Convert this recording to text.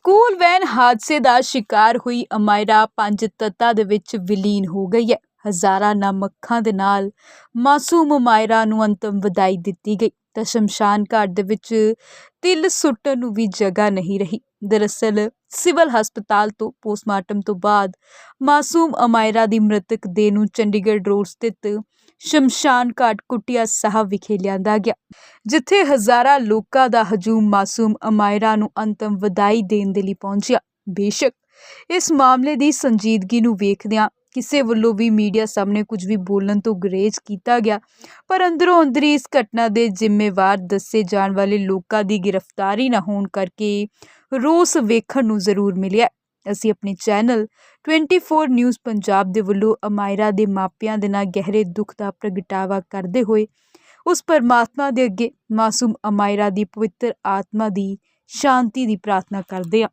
School van ਹਾਦਸੇ ਦਾ ਸ਼ਿਕਾਰ ਹੋਈ ਅਮਾਇਰਾ 5 ਤੱਤਾਂ ਦੇ ਵਿੱਚ ਵਿਲੀਨ ਹੋ ਗਈ ਹੈ। ਹਜ਼ਾਰਾਂ ਨਮ ਅੱਖਾਂ ਦੇ ਨਾਲ ਮਾਸੂਮ ਅਮਾਇਰਾ ਨੂੰ ਅੰਤਮ ਵਿਦਾਈ ਦਿੱਤੀ ਗਈ ਤਾਂ ਸ਼ਮਸ਼ਾਨ ਘਾਟ ਦੇ ਵਿੱਚ ਤਿਲ ਸੁੱਟਣ ਨੂੰ ਵੀ ਜਗ੍ਹਾ ਨਹੀਂ ਰਹੀ। ਦਰਅਸਲ ਸਿਵਲ ਹਸਪਤਾਲ ਤੋਂ ਪੋਸਟਮਾਰਟਮ ਤੋਂ ਬਾਅਦ ਮਾਸੂਮ ਅਮਾਇਰਾ ਦੀ ਮ੍ਰਿਤਕ ਦੇਹ ਨੂੰ ਚੰਡੀਗੜ੍ਹ ਰੋਡ ਸਥਿਤ ਸ਼ਮਸ਼ਾਨ ਘਾਟ ਕੁਟੀਆ ਸਾਹਿਬ ਵਿਖੇ ਲਿਆਂਦਾ ਗਿਆ, ਜਿੱਥੇ ਹਜ਼ਾਰਾਂ ਲੋਕਾਂ ਦਾ ਹਜੂਮ ਮਾਸੂਮ ਅਮਾਇਰਾ ਨੂੰ ਅੰਤਮ ਵਿਦਾਈ ਦੇਣ ਦੇ ਲਈ ਪਹੁੰਚਿਆ। ਬੇਸ਼ੱਕ ਇਸ ਮਾਮਲੇ ਦੀ ਸੰਜੀਦਗੀ ਨੂੰ ਵੇਖਦਿਆਂ ਕਿਸੇ ਵੱਲੋਂ ਵੀ ਮੀਡੀਆ ਸਾਹਮਣੇ ਕੁਝ ਵੀ ਬੋਲਣ ਤੋਂ ਗੁਰੇਜ਼ ਕੀਤਾ ਗਿਆ, ਪਰ ਅੰਦਰੋਂ ਅੰਦਰੀ ਇਸ ਘਟਨਾ ਦੇ ਜ਼ਿੰਮੇਵਾਰ ਦੱਸੇ ਜਾਣ ਵਾਲੇ ਲੋਕਾਂ ਦੀ ਗ੍ਰਿਫਤਾਰੀ ਨਾ ਹੋਣ ਕਰਕੇ ਰੋਸ ਵੇਖਣ ਨੂੰ ਜ਼ਰੂਰ ਮਿਲਿਆ। ਅਸੀਂ ਆਪਣੇ ਚੈਨਲ 24 ਨਿਊਜ਼ ਪੰਜਾਬ ਦੇ ਵੱਲੋਂ ਅਮਾਇਰਾ ਦੇ ਮਾਪਿਆਂ ਦੇ ਨਾਲ ਗਹਿਰੇ ਦੁੱਖ ਦਾ ਪ੍ਰਗਟਾਵਾ ਕਰਦੇ ਹੋਏ ਉਸ ਪਰਮਾਤਮਾ ਦੇ ਅੱਗੇ ਮਾਸੂਮ ਅਮਾਇਰਾ ਦੀ ਪਵਿੱਤਰ ਆਤਮਾ ਦੀ ਸ਼ਾਂਤੀ ਦੀ ਪ੍ਰਾਰਥਨਾ ਕਰਦੇ ਹਾਂ।